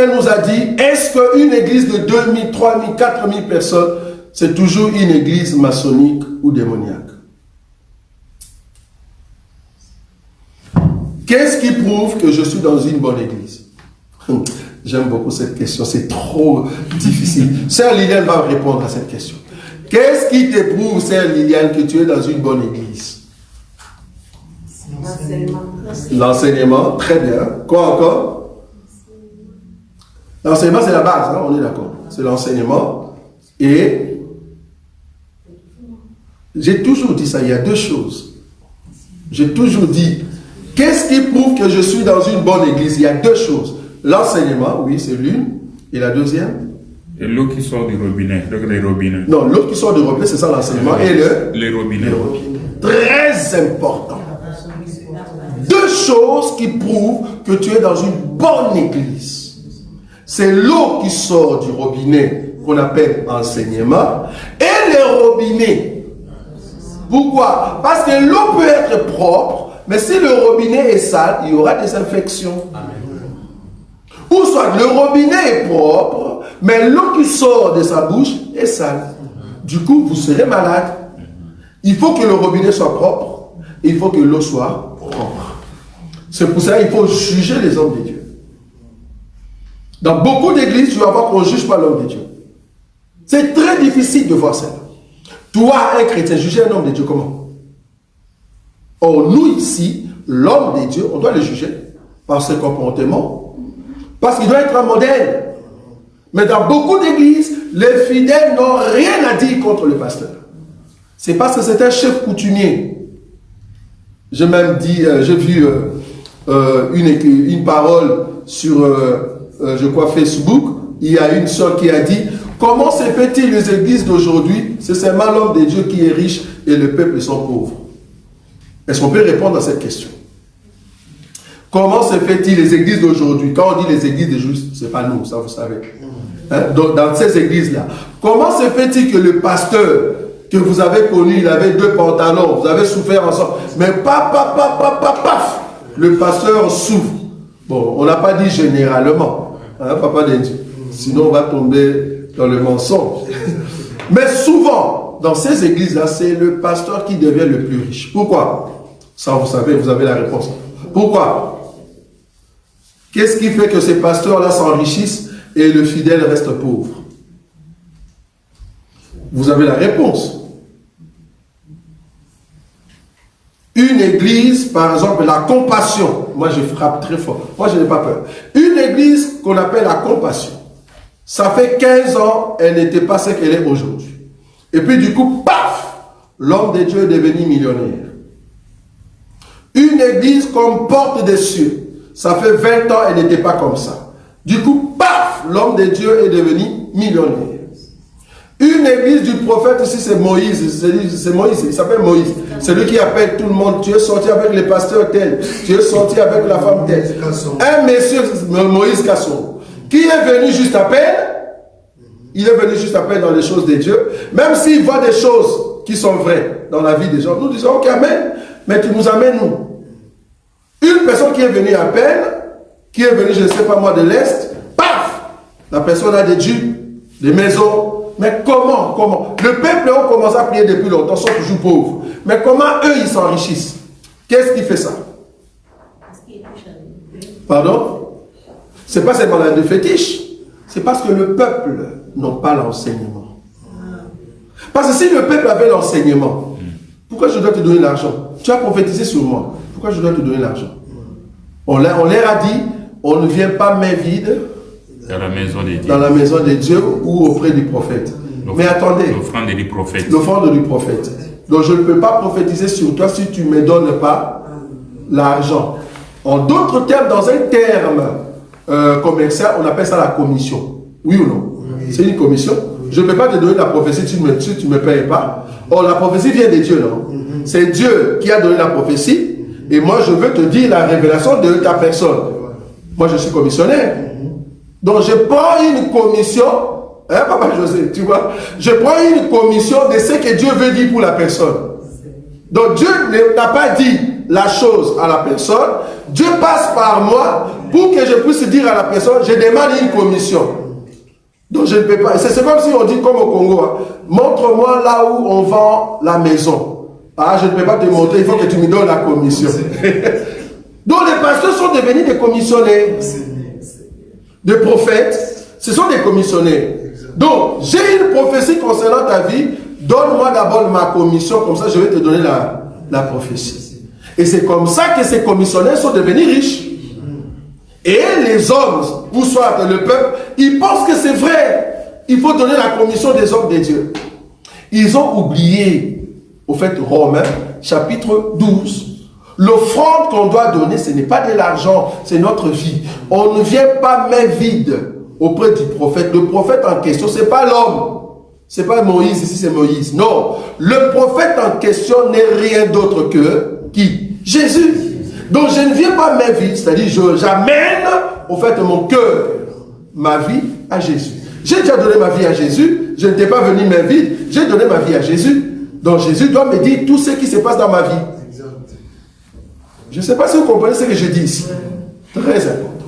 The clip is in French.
qu'elle nous a dit, est-ce qu'une église de 2000, 3000, 4000 personnes, c'est toujours une église maçonnique ou démoniaque? Qu'est-ce qui prouve que je suis dans une bonne église? J'aime beaucoup cette question, c'est trop difficile. Sœur Liliane va répondre à cette question. Qu'est-ce qui te prouve, Sœur Liliane, que tu es dans une bonne église? L'enseignement, très bien. Quoi encore? L'enseignement, c'est la base, hein, on est d'accord. C'est l'enseignement. Et j'ai toujours dit ça, il y a deux choses. J'ai toujours dit, qu'est-ce qui prouve que je suis dans une bonne église? Il y a deux choses. L'enseignement, oui, c'est l'une. Et la deuxième? Et l'eau qui sort du robinet, les robinets. Non, l'eau qui sort du robinet, c'est ça l'enseignement. Et les robinets. Très important. Deux choses qui prouvent que tu es dans une bonne église. C'est l'eau qui sort du robinet, qu'on appelle enseignement, et les robinets. Pourquoi? Parce que l'eau peut être propre, mais si le robinet est sale, il y aura des infections. Ou soit le robinet est propre, mais l'eau qui sort de sa bouche est sale. Du coup, vous serez malade. Il faut que le robinet soit propre, et il faut que l'eau soit propre. C'est pour ça qu'il faut juger les hommes de Dieu. Dans beaucoup d'églises, tu vas voir qu'on ne juge pas l'homme de Dieu. C'est très difficile de voir ça. Toi, un chrétien, juger un homme de Dieu comment? Or, nous ici, l'homme de Dieu, on doit le juger par ses comportements, parce qu'il doit être un modèle. Mais dans beaucoup d'églises, les fidèles n'ont rien à dire contre le pasteur. C'est parce que c'est un chef coutumier. J'ai même dit, j'ai vu une parole sur, je crois, Facebook. Il y a une soeur qui a dit, comment se fait-il les églises d'aujourd'hui? C'est seulement l'homme de Dieu qui est riche et le peuple sont pauvres. Est-ce qu'on peut répondre à cette question? Comment se fait-il les églises d'aujourd'hui? Quand on dit les églises des justes, ce n'est pas nous, ça vous savez. Hein? Dans ces églises-là. Comment se fait-il que le pasteur que vous avez connu, il avait 2 pantalons, vous avez souffert ensemble, mais paf, le pasteur souffre. Bon, on n'a pas dit généralement, hein, papa d'Indien. Sinon on va tomber dans le mensonge. Mais souvent, dans ces églises-là, c'est le pasteur qui devient le plus riche. Pourquoi? Ça, vous savez, vous avez la réponse. Pourquoi? Qu'est-ce qui fait que ces pasteurs-là s'enrichissent et le fidèle reste pauvre? Vous avez la réponse. Une église, par exemple, la compassion. Moi, je frappe très fort. Moi, je n'ai pas peur. Une église qu'on appelle la compassion. Ça fait 15 ans, elle n'était pas ce qu'elle est aujourd'hui. Et puis, du coup, paf, l'homme de Dieu est devenu millionnaire. Une église comme Porte des Cieux. Ça fait 20 ans, elle n'était pas comme ça. Du coup, paf, l'homme de Dieu est devenu millionnaire. Une église du prophète ici, c'est Moïse. C'est Moïse, il s'appelle Moïse. C'est lui qui appelle tout le monde. Tu es sorti avec les pasteurs tels. Tu es sorti avec la femme telle. Un monsieur, Moïse Casson, qui est venu juste à peine. Il est venu juste à peine dans les choses de Dieu. Même s'il voit des choses qui sont vraies dans la vie des gens, nous disons, ok, amen. Mais tu nous amènes nous. Une personne qui est venue à peine, qui est venue, je ne sais pas moi, de l'Est, paf, la personne a des dupes, des maisons. Mais comment? Le peuple a commencé à prier depuis longtemps, sont toujours pauvres. Mais comment eux, ils s'enrichissent? Qu'est-ce qui fait ça? Pardon? C'est pas seulement la de fétiche. C'est parce que le peuple n'a pas l'enseignement. Parce que si le peuple avait l'enseignement, pourquoi je dois te donner l'argent? Tu as prophétisé sur moi. Pourquoi je dois te donner l'argent? On leur a dit, on ne vient pas main vide dans la maison de Dieu. Dans la maison de Dieu ou auprès du prophète. Mais attendez. L'offrande du prophète. L'offrande du prophète. Donc je ne peux pas prophétiser sur toi si tu ne me donnes pas l'argent. En d'autres termes, dans un terme commercial, on appelle ça la commission. Oui ou non? Oui. C'est une commission. Je ne peux pas te donner la prophétie si tu ne me payes pas. Or, la prophétie vient de Dieu, non? C'est Dieu qui a donné la prophétie. Et moi, je veux te dire la révélation de ta personne. Moi, je suis commissionnaire. Donc, je prends une commission. Hein, Papa José, tu vois? Je prends une commission de ce que Dieu veut dire pour la personne. Donc, Dieu n'a pas dit la chose à la personne. Dieu passe par moi pour que je puisse dire à la personne, je demande une commission. Donc je ne peux pas. C'est comme si on dit comme au Congo, hein, montre-moi là où on vend la maison. Ah, je ne peux pas te montrer, il faut que tu me donnes la commission. Donc les pasteurs sont devenus des commissionnaires. Des prophètes, ce sont des commissionnaires. Donc, j'ai une prophétie concernant ta vie, donne-moi d'abord ma commission, comme ça je vais te donner la prophétie. Et c'est comme ça que ces commissionnaires sont devenus riches. Et les hommes, ou soit le peuple, ils pensent que c'est vrai. Il faut donner la commission des hommes de Dieu. Ils ont oublié, au fait, Romains, chapitre 12. L'offrande qu'on doit donner, ce n'est pas de l'argent, c'est notre vie. On ne vient pas main vide auprès du prophète. Le prophète en question, ce n'est pas l'homme. Ce n'est pas Moïse, ici c'est Moïse. Non, le prophète en question n'est rien d'autre que qui? Jésus. Donc je ne viens pas main vide, c'est-à-dire j'amène au fait mon cœur, ma vie à Jésus. J'ai déjà donné ma vie à Jésus, je n'étais pas venu main vide, j'ai donné ma vie à Jésus. Donc Jésus doit me dire tout ce qui se passe dans ma vie. Je ne sais pas si vous comprenez ce que je dis ici. Très important.